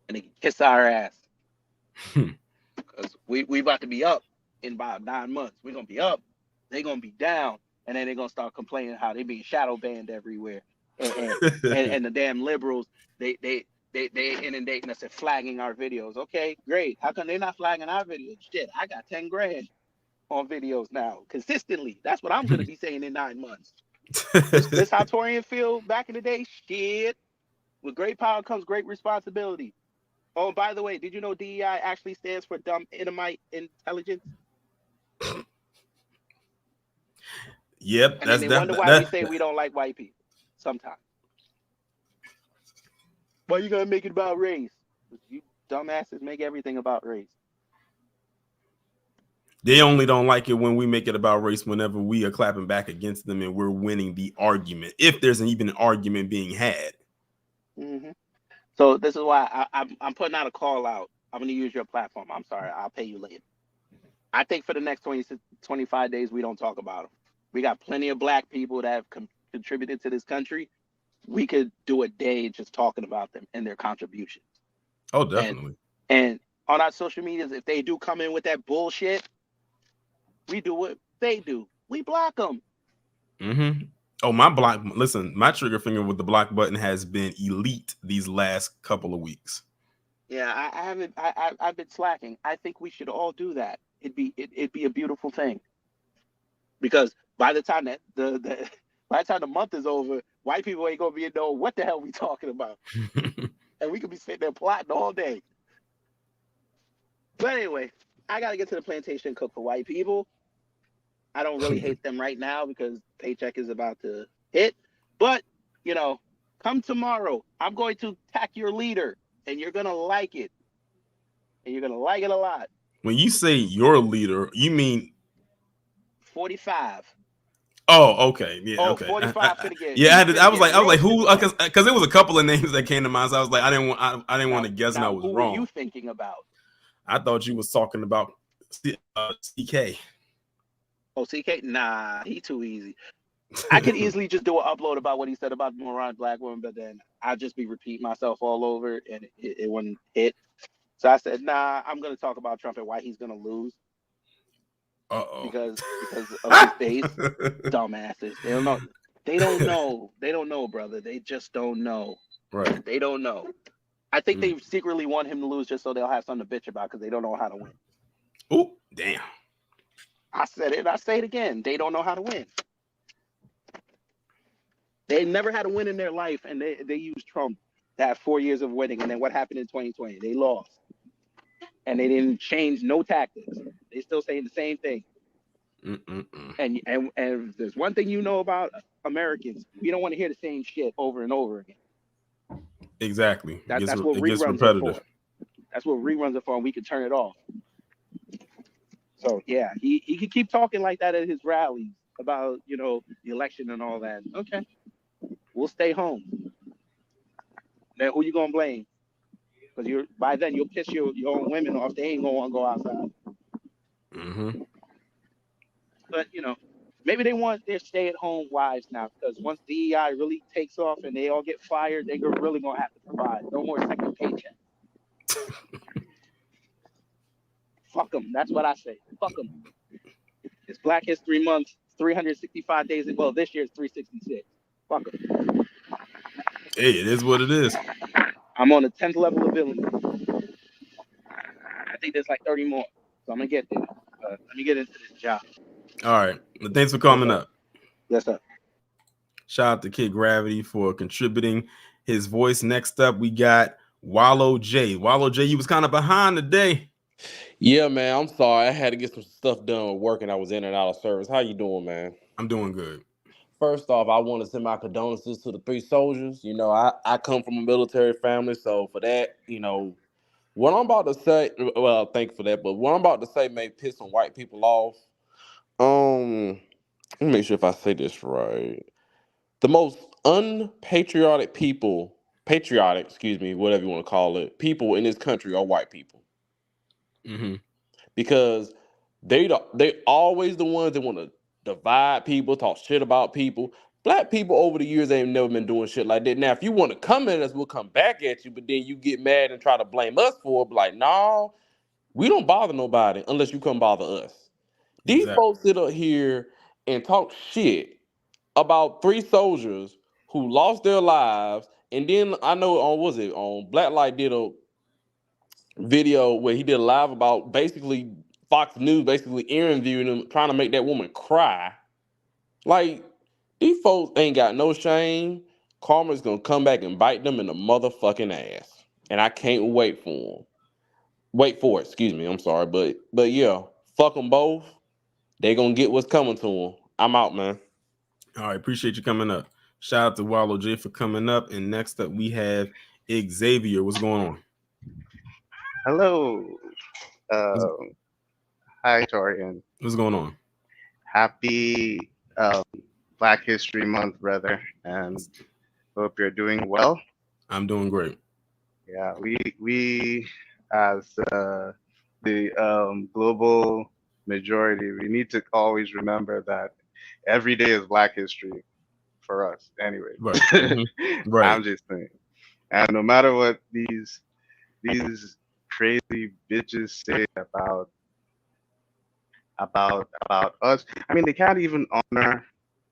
And they can kiss our ass. Because we about to be up in about 9 months. We're going to be up. They're going to be down. And then they're going to start complaining how they being shadow banned everywhere. And the damn liberals, they inundating us and flagging our videos. Okay, great. How come they're not flagging our videos? Shit, I got 10 grand on videos now consistently. That's what I'm going to be saying in 9 months. This how Torian feel back in the day? Shit. With great power comes great responsibility. Oh, by the way, did you know DEI actually stands for dumb Edomite intelligence? Yep. And then they wonder why we say we don't like white people sometimes. Why you gonna make it about race? You dumbasses make everything about race. They only don't like it when we make it about race whenever we are clapping back against them and we're winning the argument, if there's even an argument being had. So this is why I'm putting out a call out. I'm going to use your platform. I'm sorry. I'll pay you later. I think for the next 25 days, we don't talk about them. We got plenty of Black people that have contributed to this country. We could do a day just talking about them and their contributions. Oh, definitely. And on our social medias, if they do come in with that bullshit, we do what they do. We block them. Oh, listen, my trigger finger with the block button has been elite these last couple of weeks. Yeah, I've been slacking. I think we should all do that. It'd be a beautiful thing. Because by the time the month is over, white people ain't gonna be know what the hell we talking about. And we could be sitting there plotting all day. But anyway, I gotta get to the plantation and cook for white people. I don't really hate them right now because paycheck is about to hit. But, come tomorrow. I'm going to attack your leader, and you're going to like it. and you're gonna like it a lot. When you say your leader, you mean 45. Oh, okay, yeah, Oh, okay. 45 finna get. Yeah, I was like, who? Roasted, Because there was a couple of names that came to mind. So I was like, I didn't want to guess, and I was who wrong. were you thinking about? I thought you was talking about CK. Oh, CK? Nah, he too easy. I could easily just do an upload about what he said about the Moran black woman, but then I'd just be repeating myself all over, and it wouldn't hit. So I said, nah, I'm gonna talk about Trump and why he's gonna lose. Because of his base, dumbasses. They don't know. They don't know. They don't know, brother. They just don't know. Right. They don't know. I think they secretly want him to lose just so they'll have something to bitch about because they don't know how to win. Oh, damn. I said it. I say it again. They don't know how to win. They never had a win in their life, and they used Trump to have 4 years of winning. And then what happened in 2020? They lost. And they didn't change no tactics. They still saying the same thing. And if there's one thing you know about Americans, we don't want to hear the same shit over and over again. Exactly. That's what it gets reruns repetitive. are for. That's what reruns are for, and we can turn it off. So yeah, he can keep talking like that at his rallies about the election and all that. Okay, we'll stay home. Then who you gonna blame? Because by then you'll piss your own women off. They ain't gonna want to go outside. But maybe they want their stay-at-home wives now, because once DEI really takes off and they all get fired, they're really gonna have to provide. No more second paycheck. Fuck them. That's what I say. Fuck them. It's Black History Month, 365 days. Well, this year is 366. Fuck them. Hey, it is what it is. I'm on the 10th level of villainy. I think there's like 30 more, so I'm gonna get there. Let me get into this job. All right. Well, thanks for coming up. Yes, sir. Shout out to Kid Gravity for contributing his voice. Next up, we got Wallow J. Wallow J, you was kind of behind today. Yeah, man. I'm sorry. I had to get some stuff done with work, and I was in and out of service. How you doing, man? I'm doing good. First off, I want to send my condolences to the 3 soldiers. I come from a military family, so for that, what I'm about to say, well, thank you for that, but what I'm about to say may piss some white people off. Let me make sure if I say this right. The most unpatriotic people, whatever you want to call it, people in this country are white people. Because they always the ones that want to divide people, talk shit about people. Black people over the years ain't never been doing shit like that. Now, if you want to come at us, we'll come back at you, but then you get mad and try to blame us for it. But like, no, we don't bother nobody unless you come bother us. These folks sit up here and talk shit about 3 soldiers who lost their lives. And then I know on Blacklight did a video where he did a live about basically Fox News basically interviewing him, trying to make that woman cry. Like, these folks ain't got no shame. Karma's gonna come back and bite them in the motherfucking ass. And I can't wait for them. Wait for it, excuse me, I'm sorry. But yeah, fuck them both. They gonna get what's coming to them. I'm out, man. All right, appreciate you coming up. Shout out to Wallow J for coming up. And next up, we have Xavier. What's going on? Hello. Hi, Torian. What's going on? Happy Black History Month, brother, and hope you're doing well. I'm doing great. Yeah, we as the global majority, we need to always remember that every day is Black History for us. Anyway, right. Right. I'm just saying, and no matter what these crazy bitches say about us, I mean, they can't even honor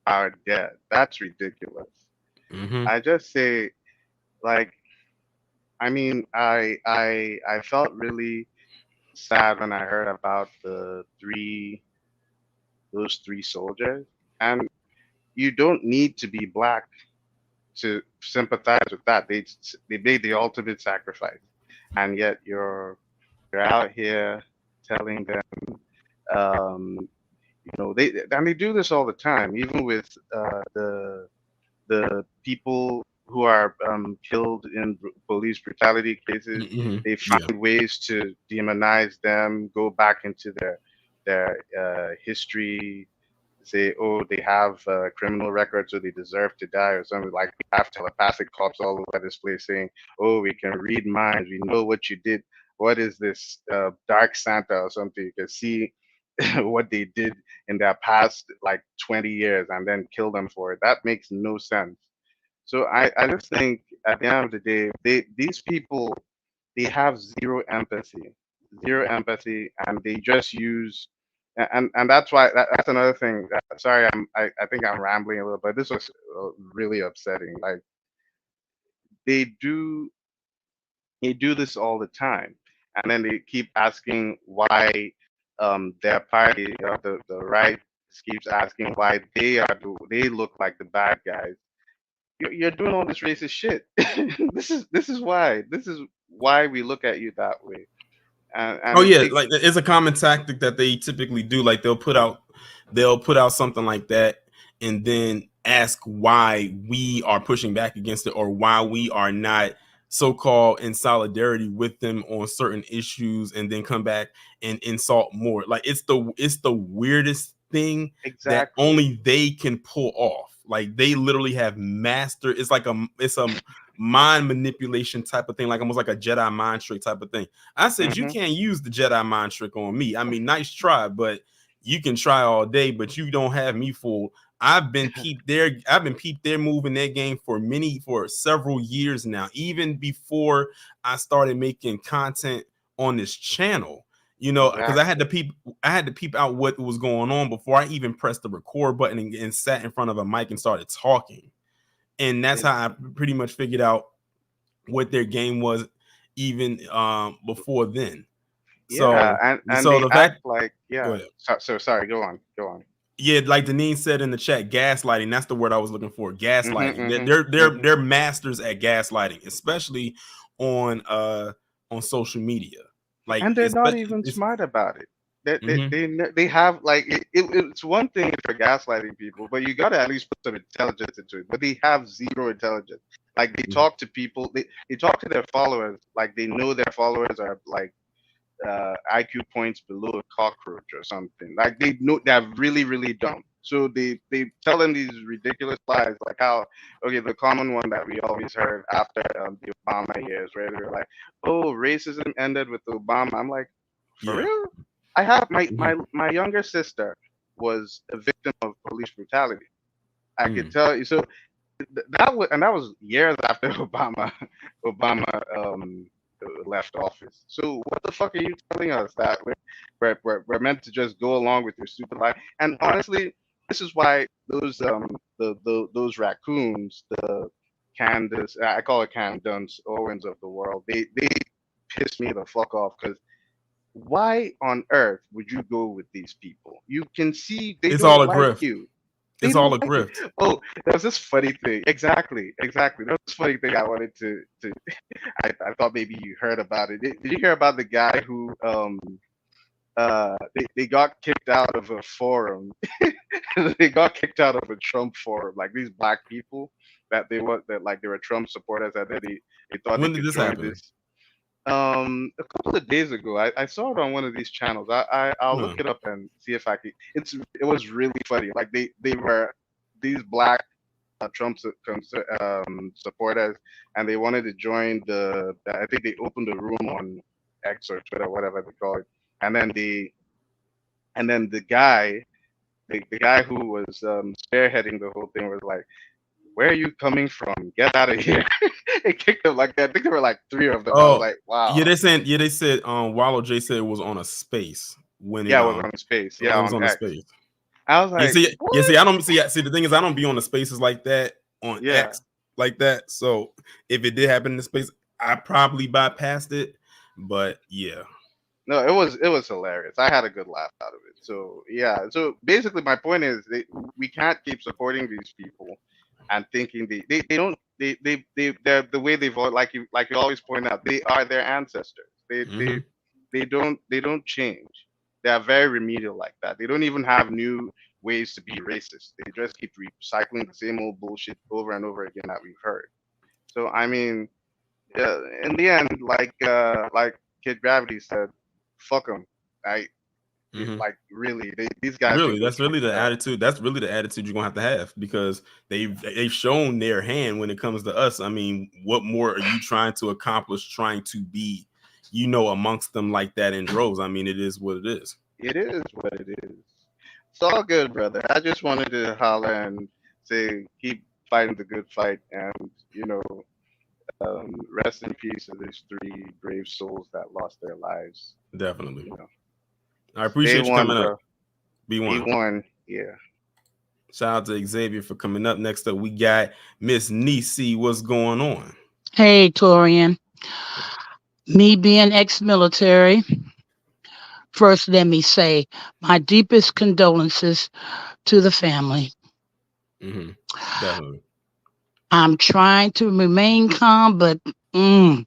our dead. That's ridiculous. I just say, like, I mean, I felt really sad when I heard about those 3 soldiers, and you don't need to be Black to sympathize with that. They made the ultimate sacrifice, and yet you're out here telling them, they do this all the time, even with the people who are killed in police brutality cases. They find Yeah. ways to demonize them, go back into their history, say, oh, they have criminal records, so they deserve to die, or something. Like we have telepathic cops all over this place saying, oh, we can read minds, we know what you did. What is this dark Santa or something? You can see what they did in their past like 20 years and then kill them for it. That makes no sense. So I just think at the end of the day, these people, they have zero empathy, and they just use, and that's why that's another thing. Sorry, I think I'm rambling a little, but this was really upsetting. Like they do they do this all the time, and then they keep asking why their party, the right, keeps asking why they look like the bad guys. You're doing all this racist shit. This is why we look at you that way, and Oh it yeah, takes like it's a common tactic that they typically do. Like they'll put out something like that and then ask why we are pushing back against it, or why we are not so-called in solidarity with them on certain issues, and then come back and insult more. Like it's the weirdest thing that exactly. only they can pull off. Like they literally have mastered. It's a mind manipulation type of thing, like almost like a Jedi mind trick type of thing. I said you Hmm. can't use the Jedi mind trick on me. I mean, nice try, but you can try all day, but you don't have me fooled. I've been peeped their move in their game for several years now, even before I started making content on this channel. Because Exactly. I had to peep out what was going on before I even pressed the record button and sat in front of a mic and started talking. And that's It- how I pretty much figured out what their game was, even before then. yeah, So and so they the fact act like, go yeah. ahead. So sorry. Go on. Go on. Yeah, like Deneen said in the chat, gaslighting. That's the word I was looking for. Hmm. Gaslighting. They're Hmm. they're they're, Hmm. they're masters at gaslighting, especially on on social media. Like And they're not even it's smart about it. mhm. They have like it's one thing if you're gaslighting people, but you got to at least put some intelligence into it. But they have zero intelligence. Like they talk to people, they talk to their followers like they know their followers are like IQ points below a cockroach or something. Like they know they're really really dumb. So they tell them these ridiculous lies, like how, okay, the common one that we always heard after the Obama years, where they were like, oh, racism ended with Obama. I'm like, for Yeah. real? I have Mhm. my younger sister was a victim of police brutality. I could Mhm. tell you. So that was years after Obama left office. So what the fuck are you telling us that we're meant to just go along with your stupid life? And honestly, this is why those those raccoons, the Candace, I call it Candace Owens of the world, they piss me the fuck off, because why on earth would you go with these people? You can see they It's all don't a like grift. you. They It's all don't a like you. grift. Oh, there's this funny thing. Exactly, exactly. There's this funny thing I wanted to I thought maybe you heard about it. Did you hear about the guy who they got kicked out of a forum? They got kicked out of a Trump forum. Like these black people that they were Trump supporters, and then they thought they When did could this join happen? this a couple of days ago. I saw it on one of these channels. I'll look Huh. it up and see if I could. It was really funny. Like they were these black supporters, and they wanted to join I think they opened a room on X or Twitter, whatever they call it, and then the guy, the guy who was spearheading the whole thing was like, "Where are you coming from? Get out of here!" It kicked them like that. I think there were like three of them. I was Oh, like, yeah, "Wow." they said Wallow J said it was on a space Yeah, it was on space. it Yeah, was on on the X. space. I was like, "What?" I don't see the thing is I don't be on the spaces like that on Yeah. X like that. So if it did happen in the space, I probably bypassed it. But yeah. No, it was hilarious. I had a good laugh out of it. So yeah. So basically, my point is, we can't keep supporting these people and thinking they don't they're the way they vote, like you always point out, they are their ancestors. Hmm. They don't change. They are very remedial like that. They don't even have new ways to be racist. They just keep recycling the same old bullshit over and over again that we've heard. So I mean, in the end, like Kid Gravity said, fuck them. Like really, these guys can Really, go that's really straight the to hell. attitude. That's really the attitude you're gonna have because they've shown their hand when it comes to us. I mean, what more are you trying to accomplish? Trying to be, amongst them like that in droves. I mean, it is what it is. It is what it is. It's all good, brother. I just wanted to holler and say keep fighting the good fight, and rest in peace to these 3 brave souls that lost their lives. Definitely. You know, I appreciate you one, coming bro. up. B1. B1, yeah. Shout out to Xavier for coming up. Next up, we got Miss Nisi. What's going on? Hey, Torian. Me being ex-military, first let me say my deepest condolences to the family. Definitely. I'm trying to remain calm, but all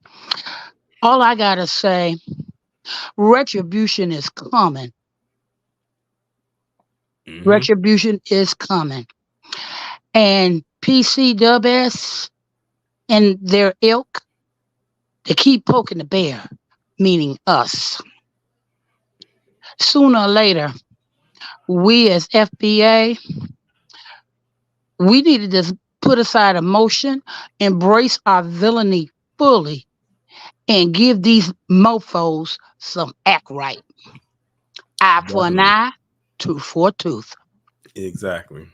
I gotta say, retribution is coming. Retribution is coming. And PCWS and their ilk, they keep poking the bear, meaning us. Sooner or later, we as FBA, we need to just put aside emotion, embrace our villainy fully, and give these mofos some act right. Eye for an eye, tooth for a tooth. Exactly.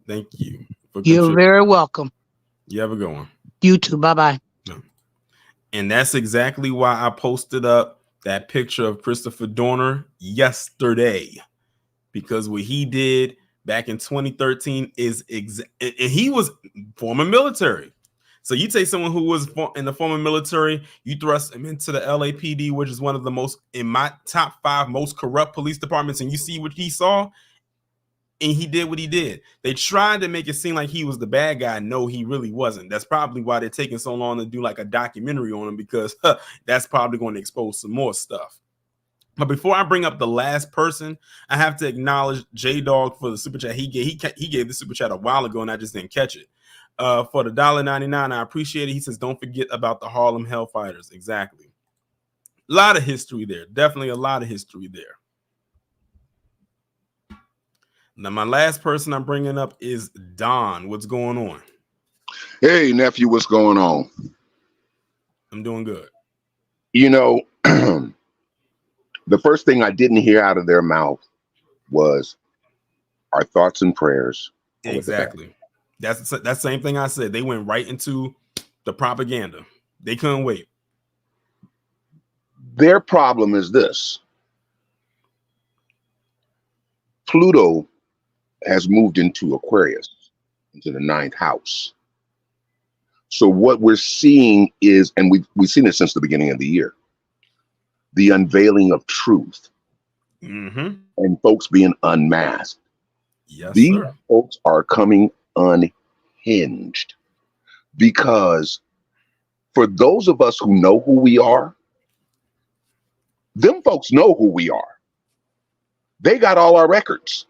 Thank you. You're very welcome. You have a good one. You too. Bye-bye. And that's exactly why I posted up that picture of Christopher Dorner yesterday, because what he did back in 2013 is and he was former military. So you take someone who was in the former military, you thrust him into the LAPD, which is one of the most, in my top 5 most corrupt police departments, and you see what he saw, and he did what he did. They tried to make it seem like he was the bad guy. No, he really wasn't. That's probably why they're taking so long to do like a documentary on him, because that's probably going to expose some more stuff. But before I bring up the last person, I have to acknowledge J-Dog for the super chat. He gave the super chat a while ago, and I just didn't catch it. For the $1.99, I appreciate it. He says, don't forget about the Harlem Hellfighters. Exactly. A lot of history there. Definitely a lot of history there. Now, my last person I'm bringing up is Don. What's going on? Hey, nephew, what's going on? I'm doing good. The first thing I didn't hear out of their mouth was our thoughts and prayers. Exactly. That's the same thing I said. They went right into the propaganda. They couldn't wait. Their problem is this. Pluto has moved into Aquarius, into the 9th house. So what we're seeing is, and we've seen it since the beginning of the year, the unveiling of truth and folks being unmasked. Yes, These sir. folks are coming unhinged because for those of us who know who we are, them folks know who we are. They got all our records.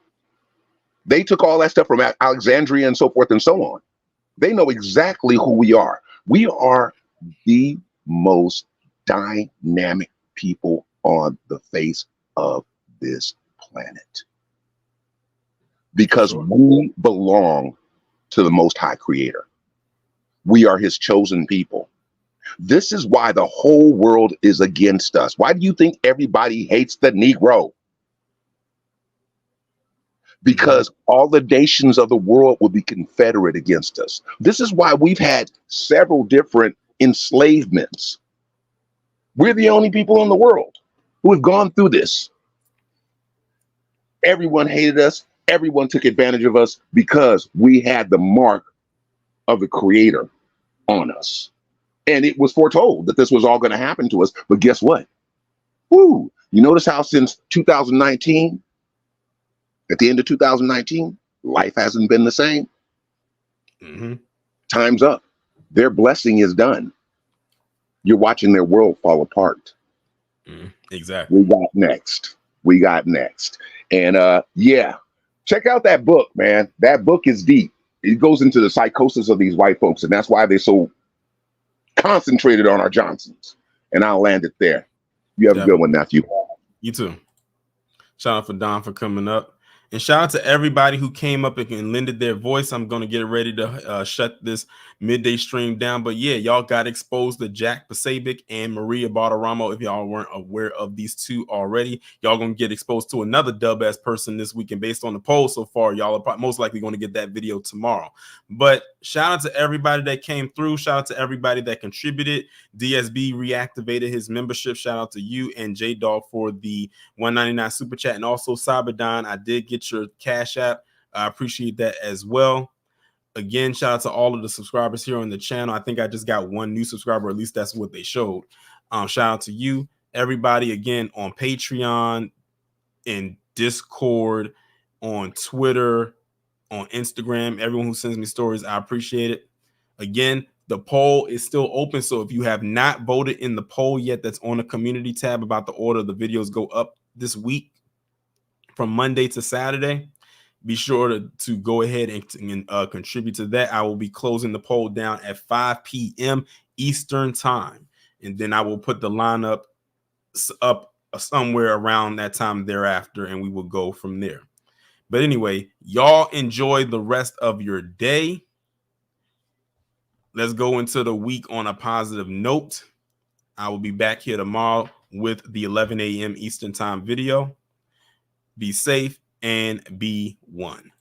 They took all that stuff from Alexandria and so forth and so on. They know exactly who we are. We are the most dynamic people on the face of this planet because we belong to the Most High Creator. We are his chosen people. This is why the whole world is against us. Why do you think everybody hates the Negro? Because all the nations of the world will be confederate against us. This is why we've had several different enslavements. We're the only people in the world who have gone through this. Everyone hated us. Everyone took advantage of us because we had the mark of the Creator on us. And it was foretold that this was all going to happen to us. But guess what? Woo! You notice how since 2019, at the end of 2019, life hasn't been the same. Time's up. Their blessing is done. You're watching their world fall apart. Exactly. We got next. And yeah, check out that book, man. That book is deep. it goes into the psychosis of these white folks, and that's why they're so concentrated on our Johnsons. And I'll land it there. You have a good one, nephew. You too. Shout out for Don for coming up. And shout out to everybody who came up and lended their voice. I'm going to get ready to shut this midday stream down. But yeah, y'all got exposed to Jack Posobiec and Maria Bartiromo. If y'all weren't aware of these two already, y'all going to get exposed to another dub-ass person this weekend. Based on the poll so far, y'all are most likely going to get that video tomorrow. But shout out to everybody that came through. Shout out to everybody that contributed. DSB reactivated his membership. Shout out to you and J-Dog for the $1.99 super chat. And also Cyberdon, I did get your Cash App. I appreciate that as well. Again, shout out to all of the subscribers here on the channel. I think I just got one new subscriber, at least that's what they showed. Shout out to you, everybody, again, on Patreon, in Discord, on Twitter, on Instagram, everyone who sends me stories, I appreciate it. Again, the poll is still open, so if you have not voted in the poll yet, that's on the community tab about the order the videos go up this week from Monday to Saturday. Be sure to go ahead and contribute to that. I will be closing the poll down at 5 p.m. Eastern time, and then I will put the lineup up somewhere around that time thereafter, and we will go from there. But anyway, y'all enjoy the rest of your day. Let's go into the week on a positive note. I will be back here tomorrow with the 11 a.m. Eastern time video. Be safe and be one.